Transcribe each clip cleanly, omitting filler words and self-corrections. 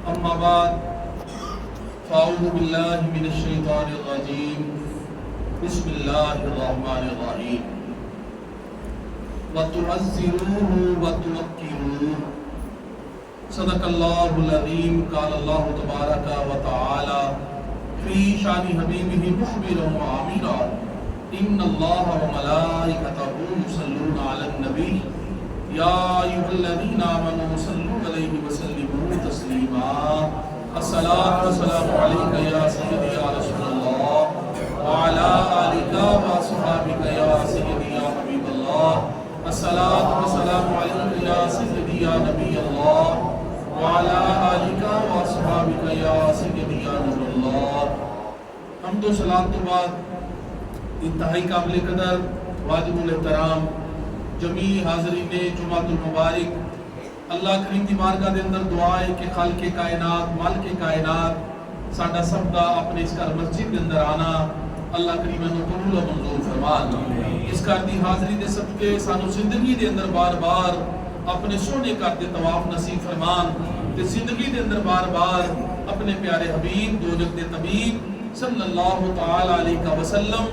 اما بعد فاعوذ باللہ من الشیطان الرجیم بسم اللہ الرحمن الرحیم وَتُعَزِّرُوهُ وَتُوَقِّرُوهُ صدق اللہ العظیم قال اللہ تبارک و تعالی فی شان حبیبہ مخبرا وعامرا ان اللہ وملائکتہ یصلون علی النبی یا ایھا الذین آمنوا صلوا علیہ وسلموا تسلیما الصلاۃ والسلام علیک یا سیدی یا رسول اللہ وعلی آلک واصحابک یا سیدی یا حبیب اللہ الصلاۃ والسلام علیک یا سیدی یا نبی اللہ وعلی آلک واصحابک یا سیدی یا نور اللہ۔ حمد و صلاۃ کے بعد انتہائی قابل قدر واجب الاحترام جمیع حاضرین جمعۃ المبارک اللہ کریم دی بارگاہ دے اندر دعا ہے کہ خالق کائنات مالک کائنات ساڈا سب دا اپنے اس گھر مسجد دے اندر آنا اللہ کریم نو قبول و منظور فرمان۔ اس گھر دی حاضری دے صدقے سانو زندگی دے اندر بار بار اپنے سونے گھر دے طواف نصیب فرمان تے زندگی دے اندر بار بار اپنے پیارے حبیب دوجک دے طبیب صلی اللہ تعالی علیہ وسلم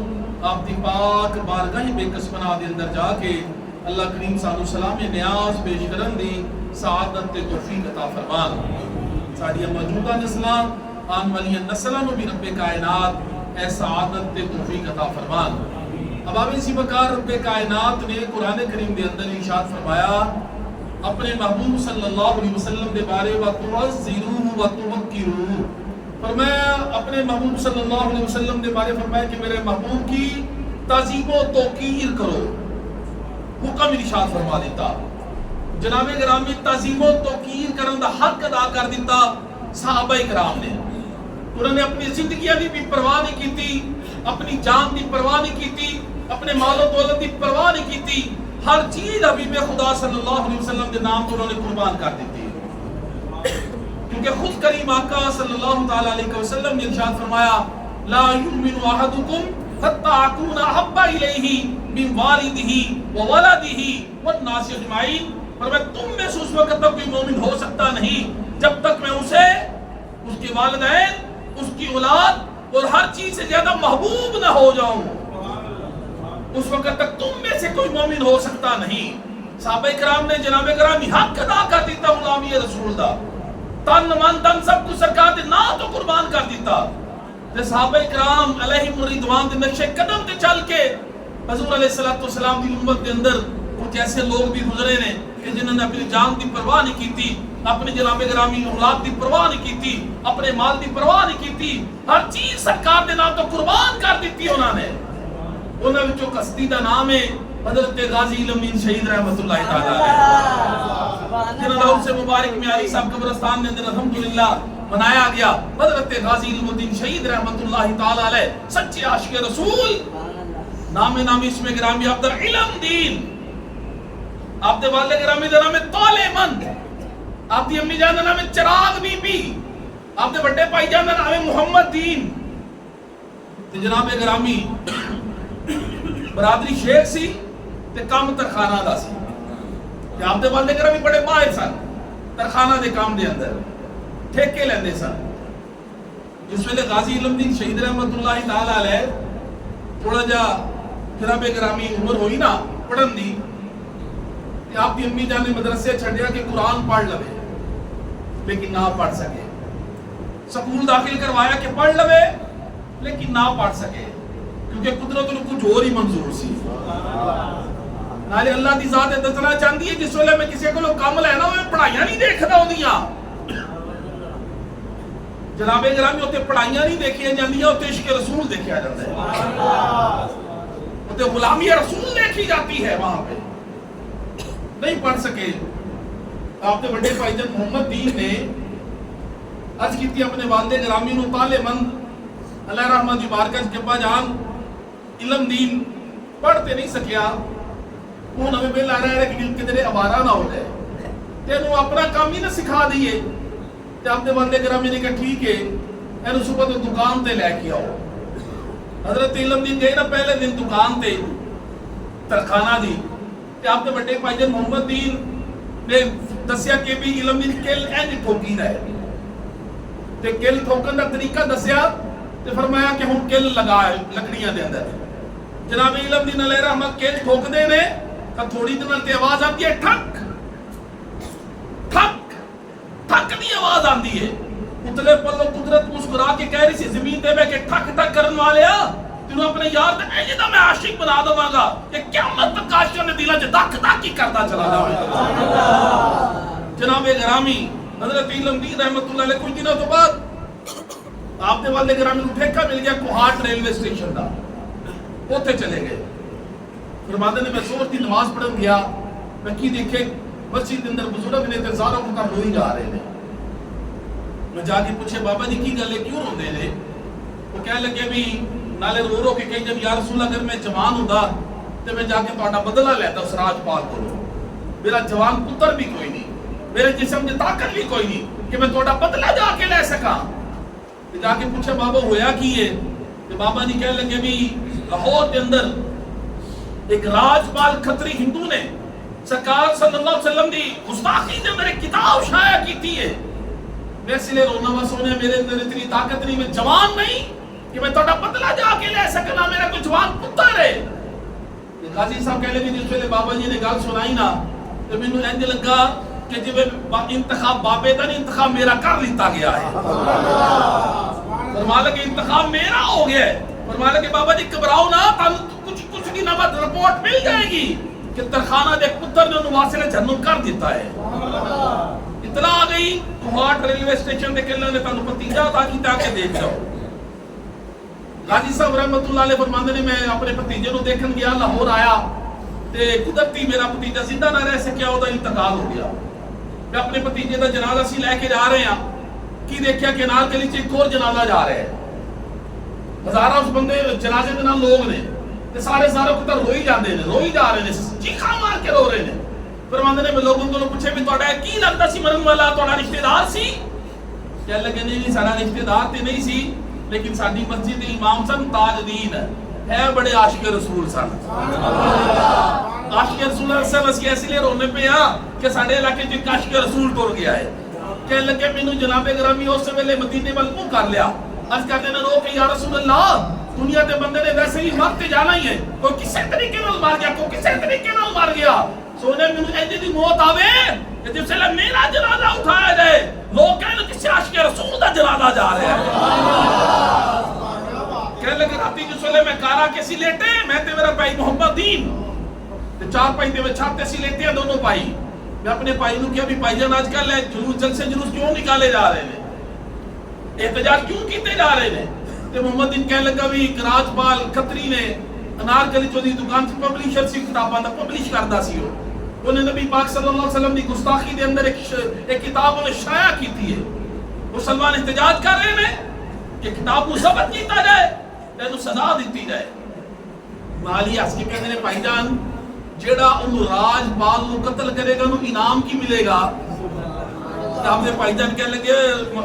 آپ دی پاک بارگاہ بے کسبنا دے اندر جا کے اللہ کریم سانو سلام نیاز پیش کرن دی سعادت تے توفیق عطا فرمان۔ ساڈیاں موجودہ نسلاں آن والی نسلاں نو بھی رب کائنات اے سعادت تے توفیق عطا فرمان۔ اب آپ اسی بکار رب کائنات نے قرآن کریم دے اندر ارشاد فرمایا اپنے محبوب صلی اللہ علیہ وسلم دے بارے وَتُعَزِّرُوهُ وَتُوَقِّرُوهُ فرمایا اپنے محبوب صلی اللہ علیہ وسلم دے بارے فرمایا کہ میرے محبوب کی تعظیم و توقیر کرو، حکم ارشاد فرما دیتا۔ جناب گرامی تعظیم و توقیر کرن دا حق ادا کر دیتا صحابہ کرام نے۔ انہوں نے اپنی زندگیاں دی بھی پرواہ نہیں کیتی، اپنی جان دی پرواہ نہیں کیتی، اپنے مال و دولت دی پرواہ نہیں کیتی، ہر چیز حبیب خدا صلی اللہ علیہ وسلم کے نام پر انہوں نے قربان کر دیتی، کیونکہ خود کریم آقا صلی اللہ تعالی علیہ وسلم نے ارشاد فرمایا لا یؤمن احدکم حتی اکون احب الیہ من والدہ وولدہ والناس اجمعین۔ فرمایا تم میں سے اس وقت تک کوئی مومن ہو سکتا نہیں جب تک میں اسے اس کے والدین اس کی اولاد اور ہر چیز سے زیادہ محبوب نہ ہو جاؤں، اس وقت تک تم میں سے کوئی مومن ہو سکتا نہیں۔ صحابہ کرام نے جناب گرامی حق ادا کر دیتا غلامی رسول دا، تن من دن سب کچھ سرکار دے نا تو قربان کر دیتا۔ تے صحابہ کرام علیہم الرضوان دے نقش قدم تے چل کے حضور علیہ السلام دی امت دے اندر کچھ ایسے لوگ بھی گزرے نے کہ جنہوں نے اپنی جان دی پرواہ نہیں کیتی، اپنے جناب گرامی اولاد دی پرواہ نہیں کیتی، اپنے مال دی پرواہ نہیں کیتی، ہر چیز سرکار دے نام تو قربان کر دیتی انہوں نے۔ انہوں نے جو قصدی دا نام ہے حضرت غازی علم دین شہید رحمت اللہ تعالی علیہ، جنہوں نے ان سے مبارک میں علی صاحب قبرستان میں اندر الحمدللہ منایا گیا۔ حضرت غازی علم دین شہید رحمت اللہ تعالی علیہ سچے عاشق رسول، نام اسم گرامی عبد العلم دین، آپ دے والد گرامی دا نام طالع مند، آپ دی امی جان دا نام چراغ بی بی، آپ دے بڑے بھائی جان دا نام محمد دین۔ تے جناب گرامی برادری شیخ سی تے کام ترخانہ دا سی، تے آپ دے والد گرامی بڑے ماہر سن ترخانہ دے کام دے اندر ٹھیکے لیندے سن۔ جس ویلے غازی علم دین شہید رحمت اللہ تعالی علیہ تھوڑا جا جناب گرامی عمر ہوئی نا پڑھن دی، کہ آپ کی امی جان نے مدرسے چھڑیا کہ قرآن پڑھ لوے لیکن نہ پڑھ سکے، سکول داخل کروایا کہ پڑھ لوے لیکن نہ پڑھ سکے، کیونکہ قدرت کو کچھ اور ہی منظور سی۔ نالے اللہ دی ذات دسنا چاہتی ہے جس ویلے میں کسی کو کام لینا ہوئے پڑھائیاں نہیں دیکھنا ہوندیاں، جناب گرامی ہوتے پڑھائیاں نہیں دیکھیا جاندیاں، ہوتے عشق رسول دیکھیا جاتا ہے، ہوتے غلامی رسول دیکھی جاتی ہے، وہاں پہ نہیں پڑھ سکے۔ آپ نے بڑے بھائی جان محمد دین نے عرض کی تھی اپنے والد گرامی نو طالع مند اللہ رحمت دی بارگاہ کے با جان علم دین پڑھتے نہیں سکیا، وہ ہمیں بے لا رہا ہے کہ دل کے تیرے عوارہ نہ ہو جائے، تینوں اپنا کام ہی نہ سکھا دیئے۔ تے آپ نے والد گرامی نے کہا ٹھیک ہے اینو صبح تو دکان تے لے کے آؤ۔ حضرت علم دین گئے نا پہلے دن دکان تے ترخانہ دی، کہ آپ نے بڑے بھائی جان محمد دین نے دسیا کہ بھی علم دین کل اینج ٹھوکی رہے، تے کل ٹھوکن دا طریقہ دسیا تے فرمایا کہ ہن کل لگا لکڑیاں دے اندر. جناب علم دی نال رحمت کل ٹھوک دے نے تے تھوڑی دیر نال تے آواز آندی ہے ٹھک ٹھک ٹھک دی آواز آندی ہے. اتلے پلو قدرت مسکرا کے کہہ رہی سی زمین تے بیٹھ کے ٹھک ٹھک کرن والیا تینوں اپنے یار تے اے جدا میں عاشق بنا دواں گا کہ قیامت تک عاشقاں دے دلاں وچ دک دک کی کردا چلا جاوے. جناب گرامی حضرت علم دین رحمت اللہ علیہ کچھ دنوں تو بعد آپ دے والے گرامی نوں ٹھیکہ مل گیا کوہاٹ ریلوے اسٹیشن دا. اوتھے چلے گئے. فرماتے نے میں زور دی نماز پڑھن گیا میں کی دیکھے مسجد دے اندر بزرگ نے تے زاروں کو کر روئی جا رہے نے. میں جا کے پوچھے بابا جی کی گل ہے کیوں روندے نے؟ وہ کہنے لگے بھی نالے رو رو کے کہیں جب یا رسول اللہ اگر میں جوان ہوندا تے میں جا کے تہاڈا بدلہ لیتا اس راج پال کو. میرا جوان پتر بھی کوئی نہیں میرے جسم میں طاقت بھی کوئی نہیں کہ میں تہاڈا بدلہ جا کے لے سکاں. تے جا کے پوچھے بابا ہویا کی ہے؟ تے بابا جی کہنے لگے بھی لاہور کے اندر ایک راجپال کھتری ہندو نے سرکار صلی اللہ علیہ وسلم دی گستاخی دے اندر ایک کتاب شائع کیتی ہے. میں اس لیے رونا وا سونے میرے اندر اتنی طاقت نہیں میں جوان نہیں کہ میں تہاڈا بدلہ جا کے لے سکنا میرا کوئی جوان پتر ہے. قاضی صاحب کہنے لگے جس ویلے بابا جی نے گل سنائی نا تے مینوں انج لگا کہ جویں انتخاب بابے دا نہیں انتخاب میرا کر لیتا گیا ہے. فرمایا کہ انتخاب میرا ہو گیا ہے. فرمایا کہ بابا جی گھبراؤ نہ کچھ نہیں نہ بعد رپورٹ مل جائے گی کہ ترخانہ دے پتر نے انہوں واسطے جہنم کر دیتا ہے. اطلاع آ گئی کوہاٹ ریلوے اسٹیشن دے کلے نے تانوں بھتیجا عطا کیتا کہ دیکھ جاؤ. غازی صاحب رحمت اللہ علیہ فرماندے نے میں اپنے بھتیجے نو دیکھن گیا لاہور آیا تے قدرتی میرا بھتیجا زندہ نہ رہ سکیا او دا انتقال ہو گیا. میں اپنے بھتیجے دا جنازہ سی لے کے جا رہے ہیں کی دیکھیا کہ نال گلی چ ایک اور جنازہ جا رہا ہے. ہزاراں اس بندے جنازے دے نال لوگ نے تے سارے کو روئی جاندے نے روئی جا رہے نے چیخاں مار کے رو رہے نے. فرماندے نے میں لوگوں کو پوچھے بھی تہاڈا کی لگدا سی مرن والا تہاڈا رشتہ دار سی؟ کہنے لگے نہیں سارا رشتہ دار تے نہیں سی لیکن ساری مسجد دے امام سن تاجدین ہے بڑے عاشق رسول سن. عاشق رسول اللہ صلی اللہ علیہ وسلم اس لیے رونے پہ کہ ساڈے علاقے چ عاشق رسول ٹر گیا ہے. کہنے لگے مینوں جناب گرامی اس ویلے مدینے ول منہ کر لیا عرض کرتے نے رو کہ یا رسول اللہ دنیا دے بندے نے ویسے ہی مر تے جانا ہی ہے کوئی کسے طریقے نال مر گیا کوئی کسے طریقے نال مر گیا. سونے مینوں انج دی موت آوے کہ جس ویلے میرا جنازہ اٹھایا جائے لوگ کہن کسے عاشق رسول دا جنازہ جا رہا ہے. کہنے لگے راتی جس ویلے میں کارا کے سی لیٹے میں تے میرا بھائی محمد دین تے چار پائی تے چھاتے سی لیٹے دونوں بھائی. میں اپنے بھائی نوں کہا بھی بھائی جان آج کل جلوس جلسے جلوس کیوں نکالے جا رہے ہیں احتجاج کیوں کیتے جا رہے ہیں؟ تے محمد دین کہنے لگا بھی ایک راجپال کھتری نے انارکلی چودی دکان سے پبلشر سی کتاباں دا پبلش کردا سی. انہیں نبی پاک صلی اللہ علیہ وسلم دی گستاخی دے اندر ایک کتاب انہیں شائع کیتی ہے. مسلمان احتجاج کر رہے ہیں کہ کتاب کو ضبط کیتا جائے تینوں سزا دیتی جائے. مالی اس کے کہنے نے بھائی جان جیڑا انہوں راجپال نو قتل کرے گا انہوں انعام کی ملے گا؟ آپ نے بھائی جان کہنے لگے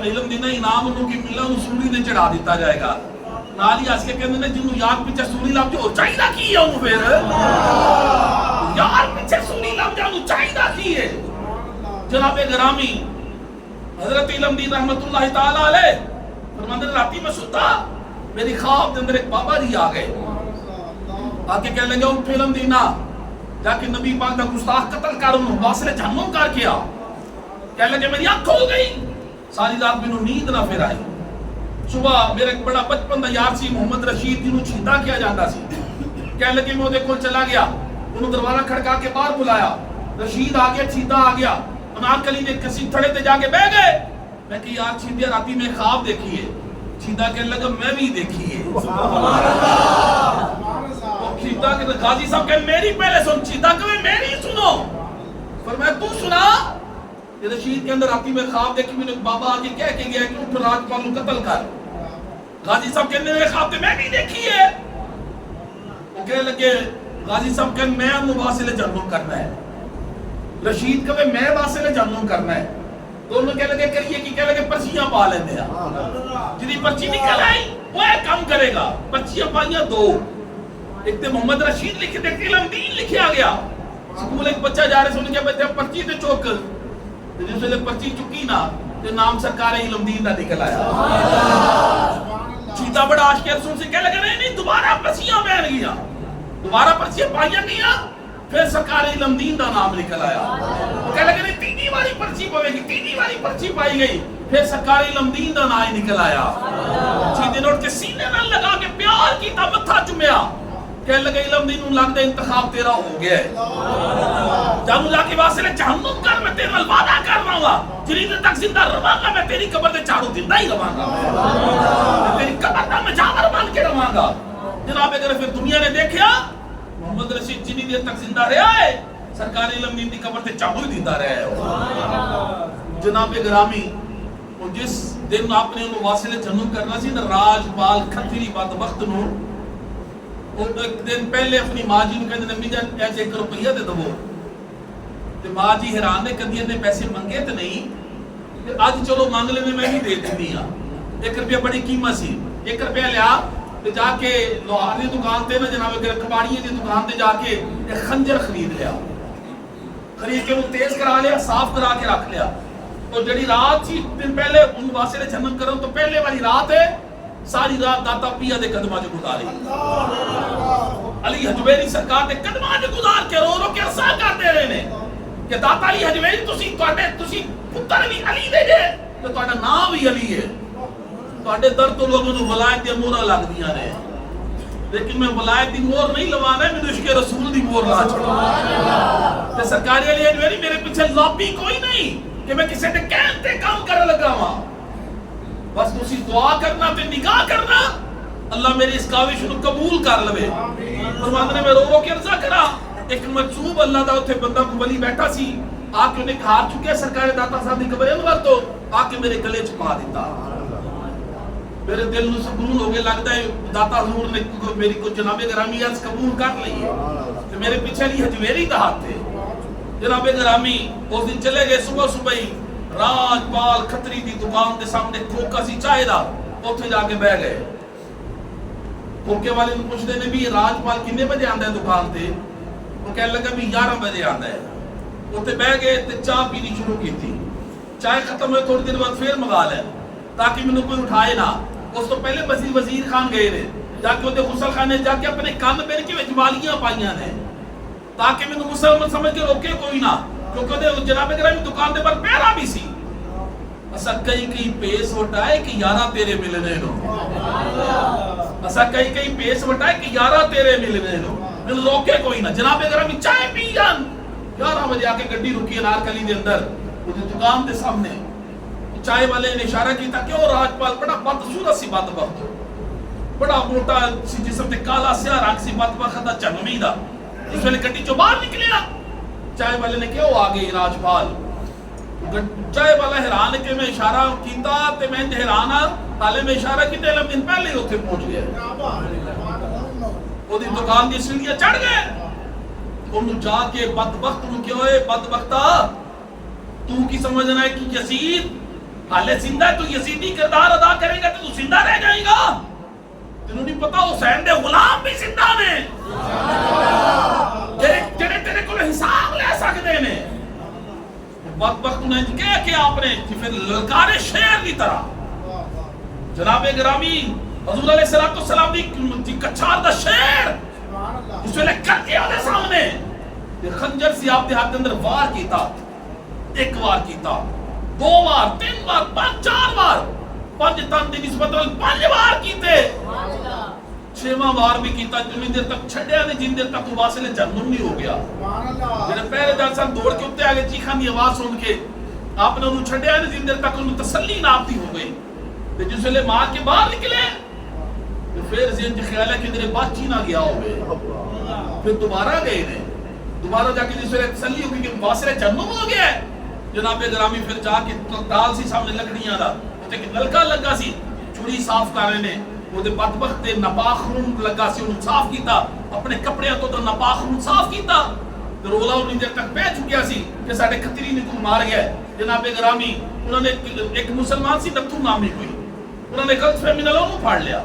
علم دینا انعام انہوں کی ملے انہوں سوری نے چڑھا دیتا جائے گا. نالی اس کے کہنے نے جنہوں یاد پیچھے سوری لاب جو چاہیدہ کی ہے انہوں پھر یار پیچھے سوری لاب جو انہوں چاہیدہ کی ہے. جناب گرامی حضرت علم دین رحمت اللہ تعالیٰ علیہ فرماندے راتی میں ستا میری خواب دے اندر ایک بابا جی آ گئے آکے کہنے لگے اٹھ علم دینا جا کے نبی پاک دا گستاخ قتل کر انہوں واسلے جہنم کر کیا. کہنے لگے میری آنکھ کھل گئی ساری رات میں انہوں نیند نہ پھر آئی. صبح میرا ایک بڑا بچپن دا یار سی محمد رشید جنہوں چھیتا کیا جاتا سی. کہنے لگے میں وہ دیکھو چلا گیا انہوں دروازہ کھڑکا کے باہر بلایا رشید آ گیا چھیتا آ گیا انارکلی نے کسی تھڑے تے جا کے بہ گئے. میں کہ یار چھیتے راتی میں خواب دیکھی ہے. چھیتا کہنے لگا میں بھی دیکھی ہے. چھیتا کہ غازی صاحب کہ میری پہلے سن چھیتا کہ میری سنو فرمایا تو سنا. رشید کے اندر راتی میں خواب دیکھی میں نے بابا آگے کہہ کے گیا کہ اٹھ راجپال کو قتل کر. غازی صاحب کہنے لگے خواب تے میں بھی دیکھی ہے. وہ کہنے لگے غازی صاحب کہنے میں انہوں واسلے جہنم کرنا ہے. رشید کہے میں واسلے جہنم کرنا ہے. دونوں کہنے لگے کریے کی کہنے لگے پرچیاں پا لیندے ہیں جنہی پرچی نکل آئی وہ ایک کام کرے گا. پرچیاں پائیاں دو ایک تے محمد رشید لکھے تے علم دین لکھے آ گیا. سکول ایک بچہ جا رہے سنے کہ بچہ پرچی تے چوک جس ویلے پرچی چکی نا تے نام سرکار علمدین دا نکل آیا. چیتا بڑا عاشق رسول سے کہہ لگا نہیں دوبارہ پرچیاں بہن گیا, دوبارہ پرچیاں پائیاں گیا, پھر سرکار علمدین دا نام نکل آیا. وہ کہہ لگا نہیں تینی والی پرچی پوے گی, تینی والی پرچی پائی گئی, پھر سرکار علمدین دا نام نکل آیا. چیتے نوٹ کے سینے نہ لگا کے پیار کی تا متھا چمیا, کہنے لگا علمدین نوں لگ دے انتخاب تیرا ہو گیا ہے, جانو جا کے واسطے جہنم کر, میں تیرے وعدہ کر رہا ہوں جنہیں دن تک زندہ رواں گا میں تیری قبر دے چاڑو زندہ ہی رواں گا, میں تیری قبر دا میں جانور بن کے رواں گا. جناب اگر پھر دنیا نے دیکھیا محمد رشید جنہیں دیر تک زندہ رہا ہے سرکار علمدین دی قبر تے چاڑو ہی زندہ رہا ہے. جناب گرامی جس دن آپ نے انہوں واصل جنم کرنا سی نا راجپال کھتری بدبخت نو, ایک دن پہلے اپنی ماں جی نو کہندے نبی جان ایسے 1 روپیہ دے دو, تے ماں جی حیران نے کدی نے پیسے منگے تے نہیں, تے اج چلو مانگ لے میں بھی دے دینی ہاں. 1 روپیہ بڑی قیمت سی, 1 روپیہ لیا تے جا کے لوہار دی دکان تے نا جناب کباڑیے دی دکان تے جا کے ایک خنجر خرید لیا, خرید کے وہ تیز کرا لیا, صاف کرا کے رکھ لیا. تو جڑی رات تھی دن پہلے ان واسطے جنم کرو تو پہلے والی رات ہے, ساری رات داتا پیا دے قدمہ جو گزاری, علی حجویری سرکار دے قدمہ جو گزار کے رو رو کے عرصہ کر دے رہے نے کہ داتا علی حجویری تسی پتر بھی علی دے جے تو تہاڈا نام بھی علی ہے. تہاڈے در تو لوگوں نوں ولایت دی مہر لگ دیاں نے, لیکن میں ولایت دی مہر نہیں لوانا ہے, میں عشق رسول دی مہر لا چھڑا. تے سرکار علی حجویری میرے پیچھے لابی کوئی نہیں کہ میں کسی نے کہتے کام کر لگا ہوا, بس تسی دعا کرنا تے نگاہ کرنا اللہ میری اس کاوش نو قبول کر لوے. فرماندے نے میں رو رو کے عرض کرا, ایک مجذوب اللہ دا اوتھے بندہ کو ولی بیٹھا سی, آ کے انہیں کھار چکے سرکار داتا صاحب دی قبر انور تو آ کے میرے گلے چھپا دیتا. میرے دل نو سکون ہو گیا, لگتا ہے داتا حضور نے میری کو جناب گرامی عرض قبول کر لی ہے. تے میرے پیچھے علی حجویری دا ہاتھ تھے. جناب گرامی اس دن چلے گئے صبح صبح ہی راجپال کھتری دی دکان دے سامنے کھوکا سی چائے دا, اوتھے جا کے بیٹھ گئے. کھوکے والے نوں پوچھدے نے بھی راجپال کنے بجے آندا ہے دکان تے, وہ کہنے لگا بھی 11 بجے آندا ہے. اوتھے بیٹھ گئے تے چائے پینی شروع کیتی, چائے ختم ہوئے تھوڑی دیر بعد پھر منگا لے تاکہ مینوں کوئی اٹھائے نہ. اس تو پہلے وزیر خان گئے نے, جا کے اوتے غسل خانے جا کے اپنے کان پہن کے وچ والیاں پائیاں نے تاکہ مینوں مسلمان سمجھ کے روکے کوئی نہ, کیونکہ دے جناب گرامی دکان دے پر پہرا بھی سی. اسا کئی پیس وٹائے کہ یارا تیرے ملنے نو, اسا کئی پیس وٹائے کہ یارا تیرے ملنے نو, مینوں روکے کوئی نہ. جناب گرامی چائے پی جان 11 بجے آ کے گڈی رکی انارکلی دے اندر اس دکان دے سامنے. چائے والے نے اشارہ کیتا کہ او راجپال بڑا بدصورت سی بدبخت, بڑا موٹا سی جسم تے کالا سیاہ رنگ سی بدبخت دا جنمی دا. اس ویلے گڈی چوں باہر نکلیا, چائے والے نے کہو آ گئی راجپال. چائے والا حیران کہ میں اشارہ کیتا تے میں حیران ہاں, حالے میں اشارہ کیتے لم دن پہلے ہی اوتھے پہنچ گیا. او دی دکان دی سیڑھیاں چڑھ گئے, انہوں جا کے بدبخت نوں کہ اوئے بدبختا تو کی سمجھنا ہے کہ یزید حالے زندہ ہے, تو یزیدی کردار ادا کرے گا تو زندہ رہ جائے گا. تینوں نہیں پتا حسین دے غلام بھی زندہ نے جڑے تیرے کو حساب لے سکتے نے. بدبخت نے کہہ کہ آپ نے پھر للکارے شیر کی طرح. جناب گرامی حضور علیہ السلام دی کچھار دا شیر اس ویلے کر کے آدھے سامنے خنجر سی آپ دے ہاتھ اندر وار کیتا, 1 وار کیتا, 2 وار, 3 وار, 5, 4 وار, 5 تن دی نسبت 5 وار کیتے, 6واں وار بھی کیتا. جنہیں دیر تک چھڑیا نہیں جن دیر تک وہ واصل جنم نہیں ہو گیا. جنہیں پہلے جان سان دوڑ کے اتے آگے چیخان دی آواز سن کے آپ نے انہوں چھڑیا نہیں جن دیر تک انہوں تسلی ناپتی ہو گئی. جس ویلے مار کے باہر نکلے پھر ذہن جو خیال ہے کہ میرے بات چینا گیا ہو گئے, پھر دوبارہ گئے نے, دوبارہ جا کے جس ویلے تسلی ہو گئی کہ واصل جنم ہو گیا ہے. جناب گرامی پھر جا کے ڈال سی سامنے لکڑیاں دا, تے کہ نلکا لگا سی, چوری صاف کر رہے نے, وہ دے بدبخت تے نپاخ خون لگا سی, انہوں صاف کیتا, اپنے کپڑے تو نپاخ خون صاف کیتا. تے رولا انہیں دیر تک پہ چکیا سی کہ ساڑھے کھتری نے کو مار گیا. جناب گرامی انہوں نے ایک مسلمان سی نبتو نامی کوئی, انہوں نے غلط فہمی نال انہوں پھاڑ لیا.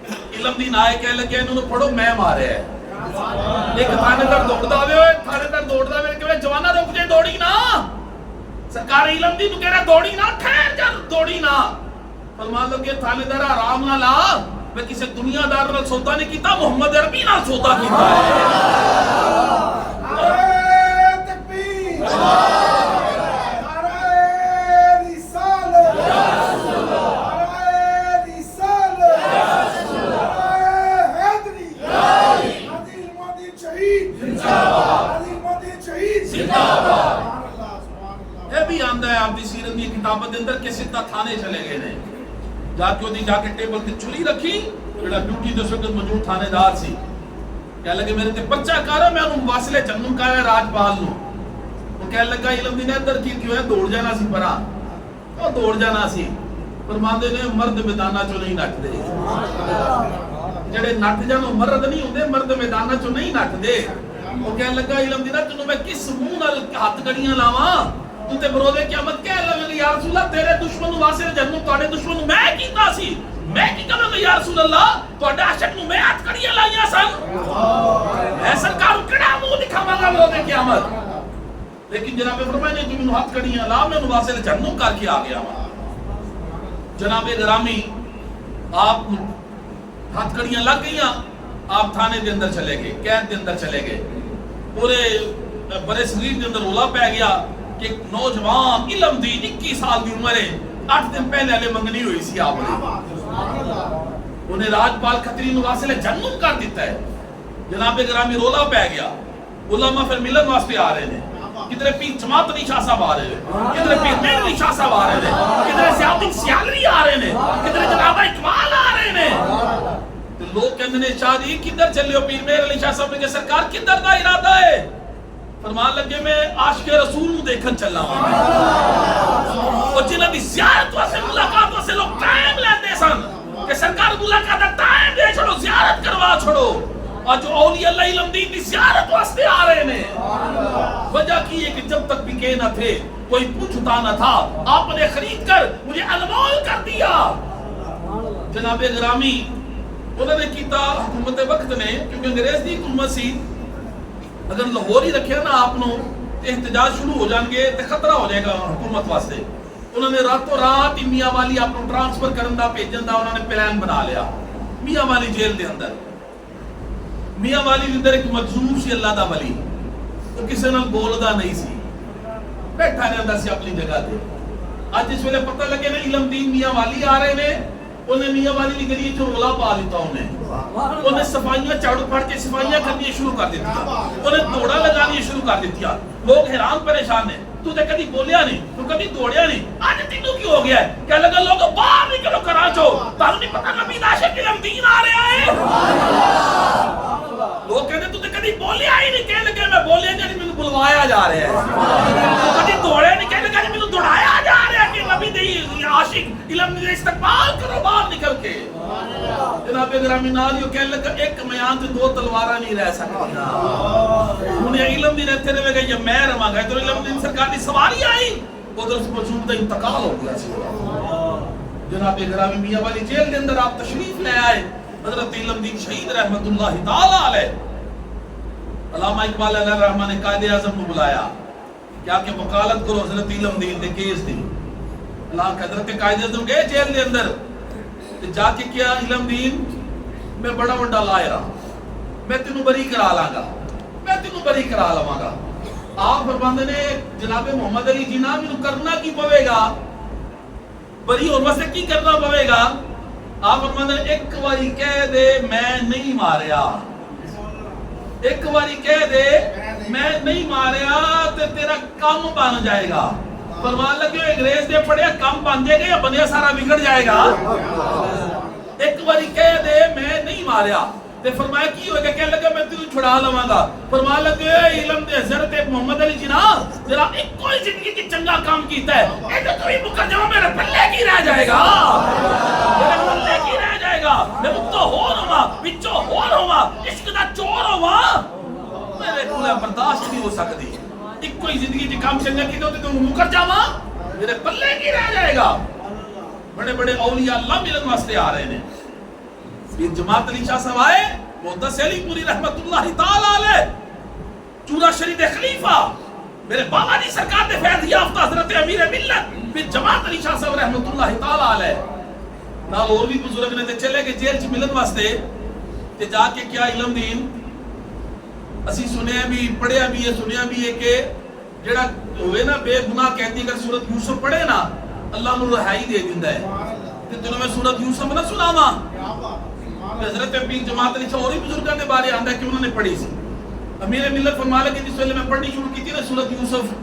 علمدین آئے کہہ لگے انہوں نے پڑھو میں مارے ہے. ایک تھانے در دوڑ دا ہوئے, تھانے در دوڑ دا ہوئے کہ جوانا روک جائے دوڑی نا, سرکار علم دی تو کہہ رہا دوڑی نہ، ٹھہر جا، دوڑی نہ. فرمان لگے تھانے دار آرام نہ لا، میں کسی دنیا دار نال سودا نہیں کیتا، محمد عربی نال سودا کیتا ہے. یہ بھی آندا ہے آپ دی سیرت دی کتابت دے اندر کہ سیدھا تھانے چلے گئے نے، جا کے ٹیبل تے چھری رکھی، جڑا ڈیوٹی دے وقت موجود تھانے دار سی، کہہ لگے میرے تے پرچہ کر، میں انہوں واصلے چنوں کا ہے راجپال نو. وہ کہہ لگا علم دی نے ادھر کی کیوں ہے، دوڑ جانا سی پرا، وہ دوڑ جانا سی. فرماندے نے مرد میداناں چوں نہیں نٹدے، جڑے نٹ جان مرد نہیں ہوندے، مرد میداناں چوں نہیں نٹدے. وہ کہہ لگا علم دی نے تینوں میں کس منہ نال ہاتھ کڑیاں لاواں، تو تے بروزے قیامت کہہ لگے یا رسول اللہ تیرے دشمن واسطے جنوں تواڈے دشمن میں کیتا سی، میں کی کہاں گا یا رسول اللہ تواڈے عاشق نوں میں ہاتھ کڑیاں لائیاں سن، میں سرکار کڑا منہ دکھاواں گا بروزے قیامت. لیکن جناب فرمایا نے تو مینوں ہاتھ کڑیاں لا، میں انہوں واسطے جنوں کر کے آ گیا ہاں. جناب گرامی آپ ہاتھ کڑیاں لگ گئیاں، آپ تھانے دے اندر چلے گئے، قید دے اندر چلے گئے. پورے برے صغیر دے اندر رولا پہ گیا کہ ایک نوجوان علم دی 21 سال دی عمر ہے، 8 دن پہلے علی منگنی ہوئی سی آپ نے، انہیں راجپال کھتری نو واسطے جنم کر دیتا ہے. جناب گرامی رولا پہ گیا، علماء پھر ملن واسطے آ رہے ہیں، کدھر پیر جماعت علی شاہ صاحب آ رہے ہیں، کدھر پیر میر علی شاہ صاحب آ رہے ہیں، کدھر ضیاءالدین سیالوی آ رہے ہیں، کدھر جناب اقبال آ رہے ہیں. تو لوگ کہتے ہیں شاہ جی کدھر چلے ہو، پیر میر علی شاہ صاحب نے کہ سرکار کدھر دا ارادہ ہے. فرمان لگے میں عاشق رسول نو دیکھن چلا ہوں، اور جنہاں دی زیارت واسطے ملاقات واسطے لوگ ٹائم لیندے سن کہ سرکار ملاقات دا ٹائم دے چھوڑو، زیارت کروا چھوڑو. اور جو اولیاء اللہ علم دین دی زیارت واسطے آ رہے ہیں، وجہ کی ہے کہ جب تک بکے نہ تھے کوئی پوچھتا نہ تھا، آپ نے خرید کر مجھے انمول کر دیا. جناب گرامی انہوں نے کیتا حکومت وقت نے، کیونکہ انگریز دی حکومت سی، اگر لاہور ہی رکھے نا آپ نو احتجاج شروع ہو جان گے تو خطرہ ہو جائے گا حکومت واسطے. انہوں نے راتوں رات میاں والی آپ کو ٹرانسفر کرن دا بھیجن دا انہوں نے پلان بنا لیا. میاں والی جیل دے اندر، میاں والی دے اندر ایک مجذوب سی اللہ دا ولی، وہ کسی نال بولدا نہیں سی، بیٹھا رہندا سی اپنی جگہ تے. اج اس ویلے پتہ لگے نا علم دین میاں والی آ رہے نے، انہیں میاں والی کی گلی چ رولا پا دیتا، انہیں صفائیاں چاڑو پھڑ کے صفائیاں کرنی شروع کر دیتی، انہیں دوڑا لگانی شروع کر دیتی. لوگ حیران پریشان ہیں، تو تے کبھی بولیا نہیں، تو کبھی دوڑیا نہیں، آج تینوں کی ہو گیا ہے؟ کہنے لگا لوگ باہر نکلو کراچو، تانوں نہیں پتہ نبی عاشق علم دین آ رہا ہے. لوگ کہتے تو تے کبھی بولیا ہی نہیں، کہنے لگے میں بولیا نہیں، مینوں بلوایا جا رہا ہے. کبھی دوڑیا نہیں، کہنے لگا مینوں دوڑایا جا رہا ہے کہ نبی دی عاشق علم دین استقبال کرو باہر نکل کے. جناب گرامی نالیو کہنے لگا ایک میان تے دو تلوارا نہیں رہ سکتی. انہیں علم دین اتھے رہے گا یا میں رہاں گا، تو علم دین سرکار دی سواری آئی، ادھر سے موجود دا انتقال ہو گیا سی. جناب گرامی میاں والی جیل دے اندر آپ تشریف لے آئے، حضرت علم دین شہید رحمت اللہ تعالی علیہ. علامہ اقبال علیہ الرحمہ نے قائد اعظم کو بلایا کیا کہ وکالت کرو حضرت علم دین دے کیس دی. اللہ حضرت قائد اعظم گئے جیل دے اندر، جا کے کیا علم دین میں بڑا وڈا لائرہ، میں تینوں بری کرا لاں گا، میں تینوں بری کرا لواں گا. آپ فرماندے نے جناب محمد علی جی نام انہوں کرنا کی پوے گا، بری اور واسطے کی کرنا پوے گا. آپ فرماندے نے ایک واری کہہ دے میں نہیں ماریا، ایک واری کہہ دے میں نہیں ماریا تے تیرا کام بن جائے گا. فرمان لگے انگریز دے پڑھیا کام بن جائے گا یا بنیا سارا بگڑ جائے گا. ایک باری کہہ دے میں نہیں ماریا تے فرمایا کی ہوئے گا، کہنے لگا میں تیرے چھڑا لواں گا. فرمان لگے علم دے حضرت محمد علی جی نا ذرا ایک کوئی زندگی کی چنگا کام کیتا ہے، اے تو ہی مکر جاؤ میرے پلے کی رہ جائے گا، میرے پلے کی رہ جائے گا. میں اتو ہور ہوا بچو ہور ہوا عشق دا چور ہوا، میرے کولے برداشت نہیں ہو سکتی. ایک کوئی زندگی کی کام چنگا کیتا ہوتے تو مکر جاواں، میرے پلے کی رہ جائے گا. بڑے بڑے اولیاء اللہ ملن واسطے آ رہے ہیں. پھر جماعت علی شاہ صاحب آئے، محدث علی پوری رحمت اللہ تعالی علیہ، چورا شریف خلیفہ میرے بابا جی سرکار نے فیض یافتہ حضرت امیر ملت پھر جماعت علی شاہ صاحب رحمۃ اللہ تعالی علیہ نال اور بھی بزرگ نے تے چلے کہ جیل چ ملن واسطے تے جا کے کیا علم دین اسی سنیا بھی پڑھیا بھی ہے سنیا بھی ہے کہ جڑا ہوئے نا بے گناہ کہتی اگر سورت یوسف پڑھے نا اللہ نو رہائی دے دیندا ہے تے تینوں میں سورت یوسف نہ سناواں حضرت پیر جماعت علی شاہ اور بھی بزرگاں دے بارے آندا کہ انہوں نے پڑھی سی امیر ملت فرما لے کہ جس ویلے میں پڑھنی شروع کی تھی نا سورت یوسف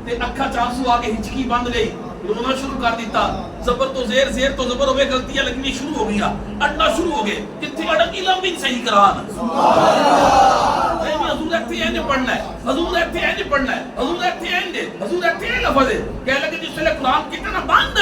تے اکھا چانسو آ کے ہچکی بند گئی رونا شروع کر دیتا زبر تو زیر تو زبر ہوئے غلطیاں لگنی شروع ہو گیا اڑنا شروع ہو گئے کتنے اڑک علم بھی صحیح کران حضور ایتھے اینج پڑھنا ہے حضور ایتھے اینج پڑھنا ہے حضور ایتھے اینج حضور ایتھے لفظ ہے کہہ لگے جس ویلے قرآن کتنا بند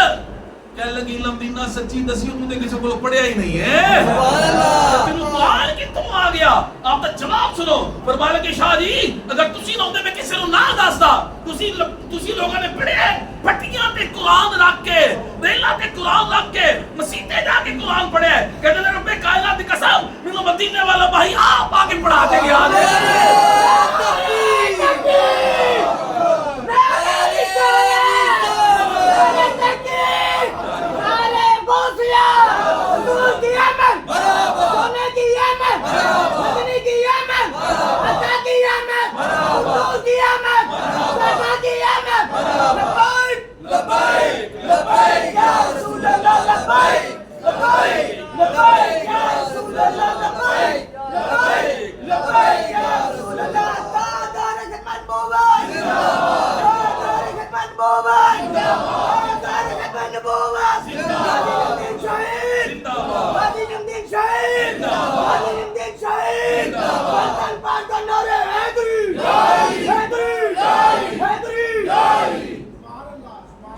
کہہ لگی علم دینا سچی دسی تو تے کسی کو پڑھیا ہی نہیں ہے سبحان اللہ تینوں قرآن کتوں آ گیا آپ دا جواب سنو فرما لگے شاہ جی اگر تسی نہ ہوندے میں کسی نو نہ دسدا تسی لوگوں نے پڑھیا پھٹیاں تے قرآن رکھ کے ریلاں تے قرآن رکھ کے مسیتے جا کے قرآن پڑھیا کہتے ہیں رب کائنات کی قسم مینوں مدینے والا بھائی آپ آ کے پڑھا کے گیا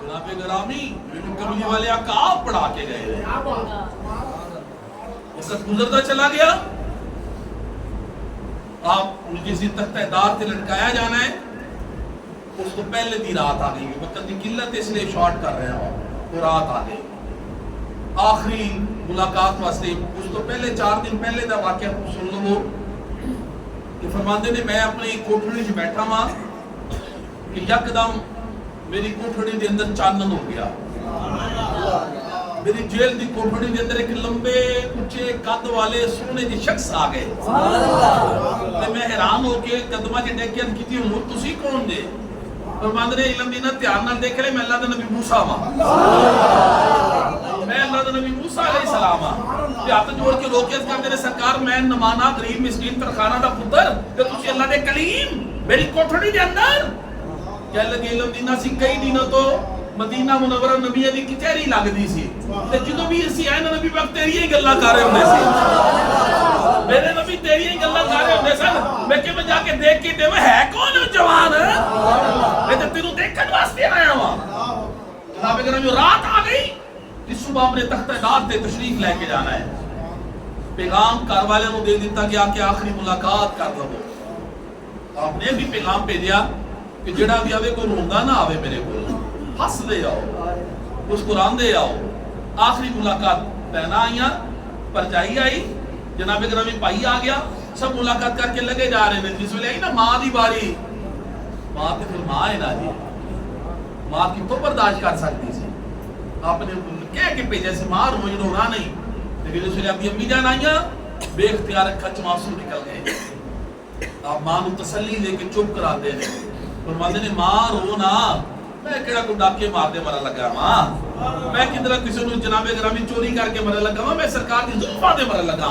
جناب گرامی کملی والے آقا آپ پڑھا کے گئے وقت گزرتا چلا گیا آپ جسی تختہ دار تے لٹکایا جانا ہے اس کو پہلے دی رات آ گئی وقت کی قلت اس لیے شارٹ کر رہے ہیں تو رات آ گئی آخری ملاقات واسطے اس تو پہلے 4 دن پہلے دا واقعہ سن لو کہ فرماندے نے میں اپنی کوٹھڑی وچ بیٹھا ہاں کہ یکدم میری کوٹھڑی دے اندر چانن ہو گیا میری جیل دی کوٹھڑی دے اندر ایک لمبے اونچے قد والے سونے دے شخص آ گئے تے میں حیران ہو کے قدماں وچ ڈگ کے عرض کیتی ہوں تسی کون جے فرماندے نے علم دینا دھیان نال دیکھ لے میں اللہ دے نبی موسیٰ ہاں میں اللہ دے نبی موسیٰ علیہ السلام ہاں تے ہاتھ جوڑ کے روکیت کردے نے سرکار میں نمانا غریب مسکین ترخانہ دا پتر تے تسی اللہ دے کلیم میری کوٹھڑی دے اندر کہہ لگے علم دینا سی کئی دنوں تو مدینہ منورہ نبی علی کی چہری لگ دی سی تے جدوں بھی اسی آئے نبی وقت تیری ہی گلاں کر رہے ہوندے سی میرے نبی تیری ہی گلاں کر رہے ہوندے سن میں کہ میں جا کے دیکھ کے تے میں ہے کون جوان میں تے تینوں دیکھن واسطے آیا ہوں جناب گرامی رات آ گئی جس صبح اپنے تختہ دار تے تشریف لے کے جانا ہے پیغام گھر والے نو دے دیتا گیا کہ آخری ملاقات کر لو آپ نے بھی پیغام بھیجا کہ جڑا بھی آوے کوئی روندا نہ آوے میرے کو ہس دے آؤ اس قرآن دے آؤ آخری ملاقات پہنا آئیاں پرچائی آئی جناب گرامی پائی آ گیا سب ملاقات کر کے لگے جا رہے ہیں جس ویلے آئی نا ماں دی باری ماں تے پھر ماں ہے نا جی ماں کی تو برداشت کر سکتی سی آپ نے کہہ کے بھیجا سی ماں روئی رونا نہیں لیکن اس ویلے اپنی امی جان آئیاں بے اختیار کھچ معصوم نکل گئے آپ ماں نو تسلی دے کے چپ کرا دے فرماندے نے ماں رونا میں کیڑا کو ڈاکے مار دے مرا لگا ماں میں کدھر کسی نو جناب گرامی چوری کر کے مرا لگا میں سرکار دی زلفاں دے مرا لگا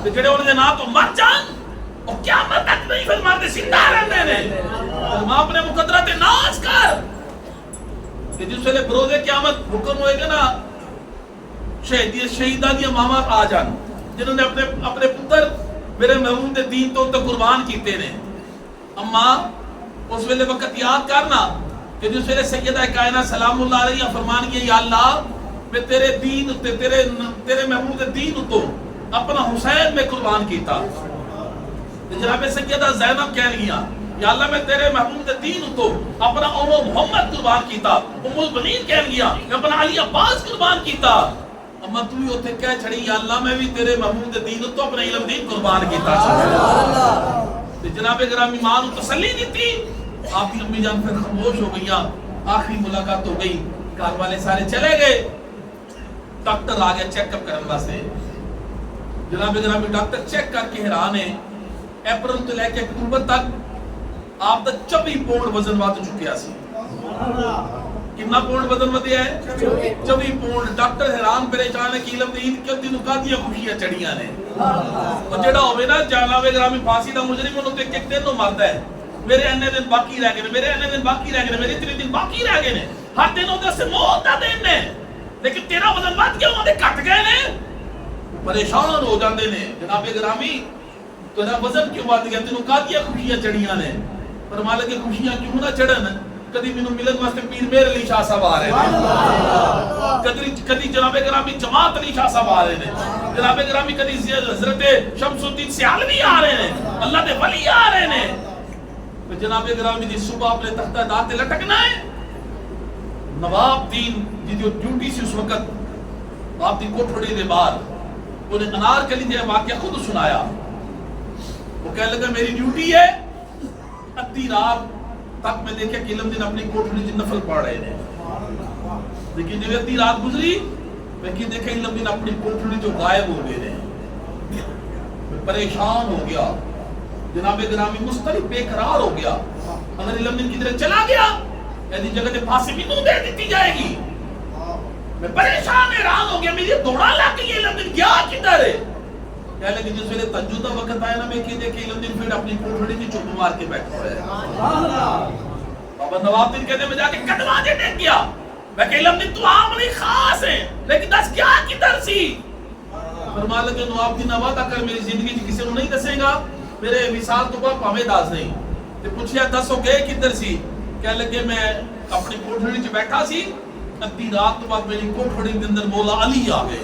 تے جڑے انہاں دے نام تو مر جان او قیامت تک نہیں فرماندے زندہ رہندے نے ماں اپنے مقدرہ تے ناز کر کہ جس ویلے بروز قیامت حکم ہوئے گا نا شہیداں دی ماما آ جان جنہوں نے اپنے پتر میرے محبوب دے دین تو قربان کیتے نے اما اس ویلے وقت یاد کرنا کہ جس ویلے سیدہ کائنات سلام اللہ علیہ فرمان کیا یا اللہ میں تیرے دین تے تیرے محبوب دے دین تو اپنا حسین میں قربان کیتا جناب سیدہ زینب کہہ گیا یا اللہ میں تیرے محبوب دے دین تو اپنا امو محمد قربان کیتا ام البنین کہہ گیا میں اپنا علی عباس قربان کیتا اما تو بھی اوتھے کہہ چھڑی یا اللہ میں بھی تیرے محبوب دے دین تو اپنا علم دین قربان کیتا سبحان اللہ تے جناب گرامی ماں نو تسلی دتی آپ کی امی جان پھر خاموش ہو گئی. آخری ملاقات ہو گئی, گھر والے سارے چلے گئے. ڈاکٹر آ گیا چیک اپ کرنے واسطے. جناب گرامی ڈاکٹر چیک کر کے حیران ہے, اپریل تو لے کے اکتوبر تک آپ دا 24 پاؤنڈ وزن ود چکیا سی. کتنا پاؤنڈ وزن ودیا ہے؟ 24 پاؤنڈ. ڈاکٹر حیران پریشان ہے کہ علم دین کیوں تینوں کادیاں خوشیاں چڑیاں نے. اور جڑا ہوے نا جناب گرامی پھانسی دا مجرم انہوں تے ایک دن نو مردا ہے. میرے اینے دن باقی رہ گئے, میرے اینے دن باقی رہ گئے, میرے اتنے دن باقی رہ گئے. ہر دن اودے سے موت دا دن ہے, لیکن تیرا وزن ود گیا, اودے گھٹ گئے نے. پریشان ہو جاندے نے. جناب گرامی تیرا وزن کیوں ود گیا, تینوں کادیاں خوشیاں چڑیاں نے. فرما لگے خوشیاں کیوں نہ چڑھن, کدی مینوں ملن واسطے پیر مہر علی شاہ صاحب آ رہے ہیں, کدی جناب گرامی جماعت علی شاہ صاحب آ رہے ہیں, جناب گرامی کدی حضرت شمس الدین سیالوی آ رہے ہیں, اللہ دے ولی آ رہے ہیں. جناب گرامی دی صبح اپنے تختہ دار تے لٹکنا ہے. نواب دین جی جو ڈیوٹی سی اس وقت آپ دی کوٹھڑی دے باہر, انہیں انارکلی دے واقعہ خود سنایا. وہ کہنے لگا میری ڈیوٹی ہے, ادھی رات تک میں دیکھا کہ علم دین اپنی کوٹھڑی سے نفل پڑھ رہے ہیں. لیکن جب ادھی رات گزری میں کہ دیکھا علم دین اپنی کوٹھڑی جو غائب ہو گئے ہیں. میں پریشان ہو گیا, جناب گرامی مسترب بے قرار ہو گیا. اگر علم دین کدھر چلا گیا ایسی جگہ تے پھانسی مینوں دے دیتی جائے گی. میں پریشان حیران ہو گیا, میری دوڑا لگ گئی, علم دین گیا کدھر ہے. کہنے لگے جس ویلے تہجد دا وقت آیا نا, میں کہ دیکھے علم دین پھر اپنی کوٹھڑی کی چپ مار کے بیٹھا ہوا ہے. بابا نواب دین کہتے میں جا کے قدماں دے ٹیک گیا. میں کہ علم دین تو عام نہیں خاص ہے, لیکن دس کیا کدھر سی. فرما لگے نواب دین وعدہ کر میری زندگی کی کسی کو نہیں دسے گا, میرے مثال تو پر پاویں دس نہیں. تے پوچھیا دسو گئے کدھر سی. کہنے لگے میں اپنی کوٹھڑی وچ بیٹھا سی, ادھی رات تو بعد میری کوٹھڑی کے اندر مولا علی آ گئے,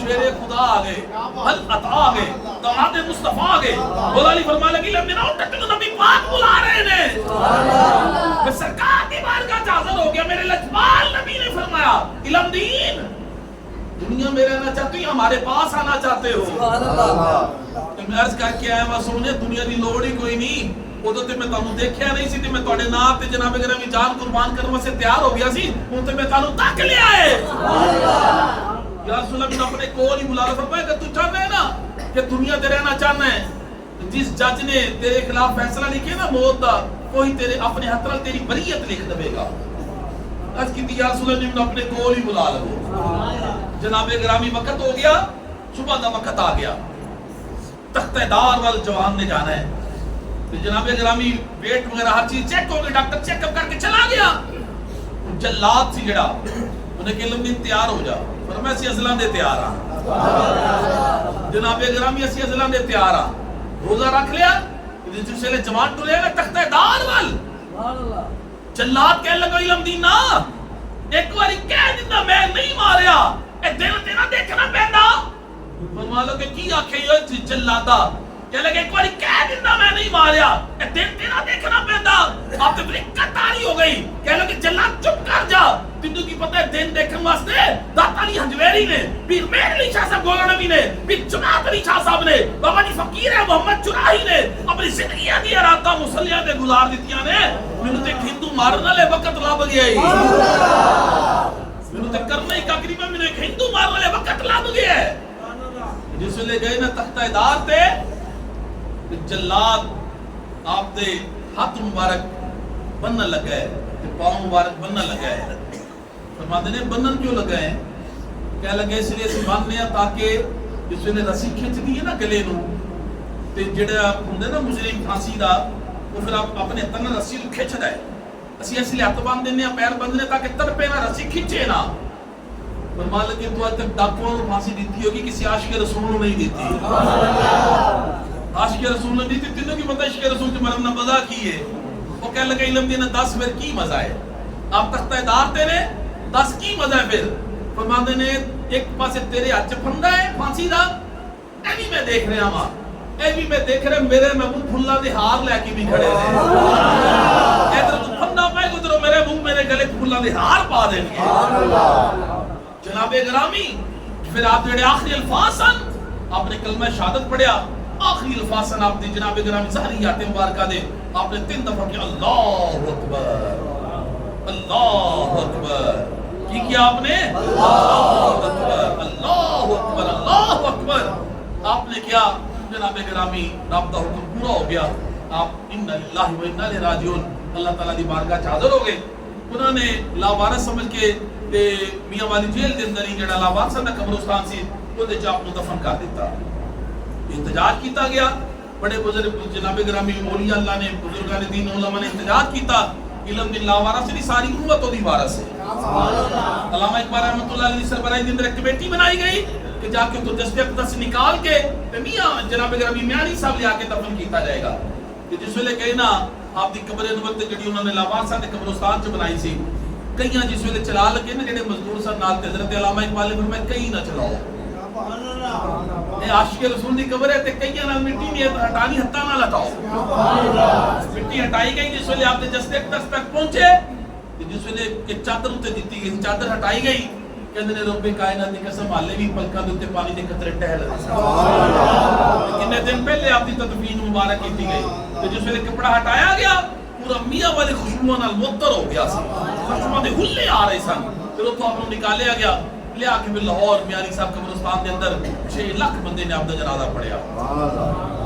شیر خدا آ گئے, حل عطا آ گئے, داماد مصطفیٰ آ گئے. مولا علی فرما لگی لمبی نہ اٹھتے تو نبی پاک بلا رہے ہیں. میں سرکار کی بارگاہ حاضر ہو گیا. میرے لجپال نبی نے فرمایا علم دین دنیا میں رہنا چاہتے ہو یا ہمارے پاس آنا چاہتے ہو. میں عرض کر کے آیا میں سونے دنیا دی لوڑ ہی کوئی نہیں. ادھر تے میں تانوں دیکھیا نہیں سی, تے میں تواڈے نام تے جناب گرامی جان قربان کرنے واسطے تیار ہو گیا سی. ہن تے میں تانوں تک لے آئے. یا رسول اللہ اپنے کول ہی بلا لے. فرمایا کہ تو چاہنا ہے نا کہ دنیا تے رہنا چاہنا ہے, جس جج نے تیرے خلاف فیصلہ لکھے نا موت دا, کوئی تیرے اپنے ہاتھ نال تیری بریت لکھ دے گا. آج کی یا رسول اللہ اپنے کول ہی بلا لو. جناب گرامی وقت ہو گیا, صبح دا وقت آ گیا. تختہ دار وال جوان نے جانا ہے. جناب گرامی ویٹ وغیرہ ہر چیز چیک ہو گئی, ڈاکٹر چیک اپ کر کے چلا گیا. جلاد سی جڑا انہیں کہ علم دین تیار ہو جا. فرمایا اسی ازلاں دے تیار ہاں. جناب گرامی اسی ازلاں دے تیار ہاں. روزہ رکھ لیا, جس ویلے جوان ٹرے نا تختہ دار وال, جلاد کہنے لگا علم دین نا ایک باری کہہ دینا میں نہیں ماریا, اے دل تیرا دیکھنا پیندا. فرما لو کہ کی آکھے یہ جلادا, کہنے لگے ایک باری کہہ دینا میں نہیں ماریا, اے دل تیرا دیکھنا پیندا. آپ تے بڑی کتاری ہو گئی. کہنے لگے جلاد چپ کر جا, تینوں کی پتہ ہے دن دیکھن واسطے داتا علی ہنجویری نے, پیر مہر علی شاہ صاحب گولڑا نبی نے, پیر جماعت علی شاہ صاحب نے, بابا جی فقیر ہے محمد چراہی نے اپنی زندگیاں دی راتاں مصلیاں تے گزار دتیاں نے. مینوں تے ہندو مارن والے وقت لب گیا ہی, مینوں تے کرنا ہی ککری میں مینوں ایک ہندو مارن والے وقت لب گیا ہے. جس لے گئے نا تختہ دار تے, جلاد آپ دے ہاتھ مبارک بننا لگا ہے, پاؤں مبارک بننا لگا ہے. فرماتے ہیں بنن کیوں لگا ہے؟ کیا لگا اس لیے اسی بننے ہیں تاکہ جس ویلے رسی کھچ دی ہے نا گلے نو, تے جڑا ہوندا نا مجرم پھانسی دا, وہ پھر اپنے ہتھ نال رسی نو کھچدا ہے. اسی اس لیے ہاتھ باندھ دینے ہیں, پیر باندھنے تاکہ تڑپے نہ, رسی کھچے نہ. فرمان لگے تو آج تک ڈاکوؤں کو پھانسی دیتی ہوگی, کسی عاشق رسول نہیں دیتی. عاشق رسول نے دیتی, تینوں کی پتہ عاشق رسول سے مرنا مزہ کی ہے. وہ کہنے لگا علم دینا 10 پھر کی مزہ ہے, آپ تختہ دار تیرے 10 کی مزہ ہے. پھر فرماتے نے ایک پاسے تیرے ہاتھ پھندا ہے پھانسی دا, اے بھی میں دیکھ رہا ہاں, اے بھی میں دیکھ رہا, میرے محبوب پھلا دے ہار لے کے بھی کھڑے رہے. ادھر تو پھندا پائے, ادھر میرے محبوب میرے گلے پھلا دے ہار پا دیں گے. جناب گرامی پھر آپ جڑے آخری الفاظ سن, آپ نے کلمہ شہادت پڑھیا, آخری الفاظ آپ نے جناب گرامی ساری آتے مبارکہ دے آپ نے 3 دفعہ کیا اللہ اکبر اللہ اکبر کی کیا آپ نے اللہ اکبر اللہ اکبر اللہ اکبر آپ نے کیا جناب گرامی رب دا حکم پورا ہو گیا آپ انا للہ و انا الیہ راجعون اللہ تعالیٰ دی بارگاہ حاضر ہو گئے انہوں نے لاوارث سمجھ کے میاں والی جیل دے اندر ہی جڑا لاوارث دا قبرستان سی وہ دے جا کو دفن کر دیتا احتجاج کیتا گیا بڑے بزرگ جناب گرامی اولیاء اللہ نے بزرگان دین علماء نے احتجاج کیتا علم دین لاوارث نہیں ساری امت دی وارث ہے علامہ اقبال رحمۃ اللہ علیہ سربراہی دے اندر ایک کمیٹی بنائی گئی کہ جا کے تو دستے اقدس نکال کے میاں جناب گرامی میانی صاحب لے آ کے دفن کیتا جائے گا کہ جس ویلے کہے نا آپ دی قبر نبوت جڑی انہوں نے لاوارث دے قبرستان چ بنائی سی کئیاں جس ویلے چلا لگے نا جڑے مزدور سن نال حضرت علامہ اقبال نے فرمایا کئی نہ چلاؤ اے عاشق رسول دی قبر ہے تے کئیاں نال مٹی نہیں ہٹانی ہتھاں نال ہٹاؤ مٹی ہٹائی گئی جس ویلے آپ نے دستے اقدس تک پہنچے جس ویلے ایک چادر تے دتی گئی چادر ہٹائی گئی کہندے نے رب کائنات دی قسم حالے بھی پلکاں دے تے پانی دے قطرے ٹہل رہے سبحان اللہ کتنے دن پہلے آپ دی تدفین مبارک کیتی گئی تے جس ویلے کپڑا ہٹایا گیا پورا میاں والے خوشبو نال معطر ہو گیا سی خوشبو دے ہلے آ رہے سن پھر اوتھوں آپ نوں نکالیا گیا لیا کے پھر لاہور میانی صاحب قبرستان دے اندر 6 لاکھ بندے نے آپ دا جنازہ پڑھیا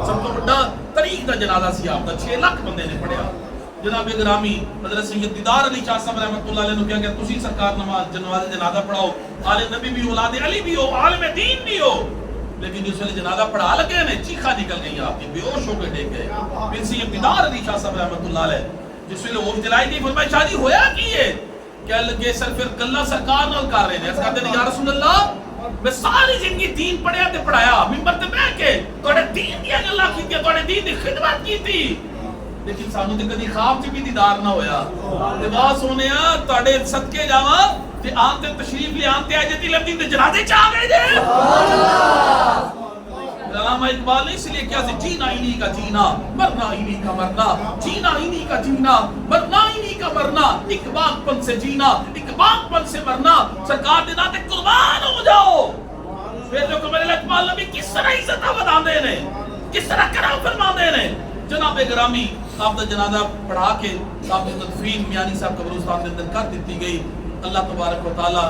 سب تو بڑا تاریخ دا جنازہ سی آپ دا 6 لاکھ بندے نے پڑھیا جناب گرامی حضرت سید دیدار علی شاہ صاحب رحمۃ اللہ علیہ نے کیا کہ تسی سرکار نماز جنازہ پڑھاؤ آل نبی بھی اولاد علی بھی ہو عالم دین بھی ہو لیکن جس ویلے جنازہ پڑھا لگے نے چیخا نکل گئی آپ کی بے ہوش ہو کے ڈگ گئے پھر سید دیدار علی شاہ صاحب رحمۃ اللہ علیہ جس ویلے ہوش دلائی گئی فرمایا شادی ہویا کی ہے کہہ لگے سر پھر گلاں سرکار نال کر رہے نے اس کہتے ہیں یا رسول اللہ میں ساری زندگی دین پڑھیا تے پڑھایا منبر تے بیٹھ کے تواڈے دین دی گلاں کیتیاں تواڈے دین دی خدمت کیتی لیکن سانو تے کدی خواب چ بھی دیدار نہ ہویا تے وا سونیا تواڈے صدقے جاواں تے آن تے تشریف لے آن تے اج تے لبدی تے جنازے چ آ گئے جے سبحان اللہ علامہ اقبال نے اس لیے کیا سی جینا انہی کا جینا مرنا انہی کا مرنا جینا انہی کا جینا مرنا انہی کا مرنا ایک باغ پن سے جینا ایک باغ پن سے مرنا سرکار دے ناتے قربان ہو جاؤ پھر جو کمر اقبال نبی کس طرح عزت بتا دے نے کس طرح کرم فرما دے نے جناب گرامی آپ دا جنازہ پڑھا کے آپ کی تدفین میانی صاحب قبرستان کے اندر کر دیتی گئی اللہ تبارک و تعالی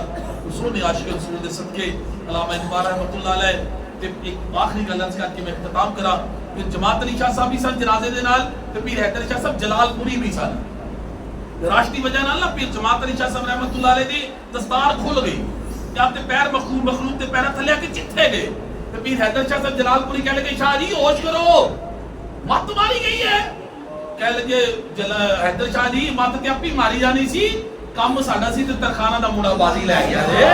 رسول عاشق رسول دے صدقے علامہ اقبال رحمۃ اللہ علیہ تے ایک آخری گل عرض کر کے میں اختتام کرا پھر جماعت علی شاہ صاحب بھی سن جنازے دے نال تے پیر حیدر شاہ صاحب جلال پوری بھی سن راشٹی وجہ نال پیر جماعت علی شاہ صاحب رحمۃ اللہ علیہ دی دستار کھل گئی تے آپ تے پیر مخلوق تے پیر تھلے کے چتھے گئے تے پیر حیدر شاہ صاحب جلال پوری کہہ لگے شاہ جی ہوش کرو مت ماری گئی ہے کہہ لگے حیدر شاہ جی مت تے اپی ماری جانی سی کام ساڈا سی تے ترخانہ دا مڑا بازی لے گیا جے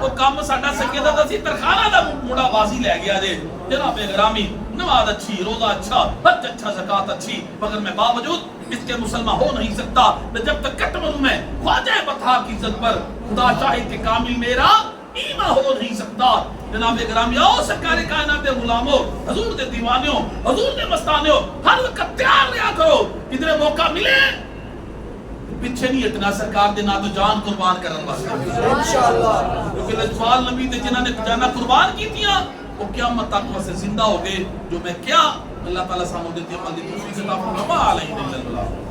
او کام ساڈا سکیدہ دا سی ترخانہ دا مڑا بازی لے گیا جے جناب گرامی نماز اچھی روزہ اچھا حج اچھا زکات اچھی مگر میں باوجود اس کے مسلمان ہو نہیں سکتا میں جب تک کٹ مروں میں خواجہ بطحا کی عزت پر خدا شاہد کے کامل میرا ایمان ہو نہیں سکتا جناب گرامی آؤ سرکار کائنات دے غلاموں حضور دے دیوانیوں حضور دے مستانیوں ہر وقت تیار رہا کرو کدھر موقع ملے پیچھے نہیں اتنا سرکار دے نا تو جان قربان کرن واسطے انشاءاللہ کیونکہ لجپال نبی تے جنہاں نے جانا قربان کیتیاں وہ قیامت تک واسطے زندہ ہو گئے جو میں کیا اللہ تعالیٰ سانو دیتی عمل دی توفیق عطا فرمائے علیہ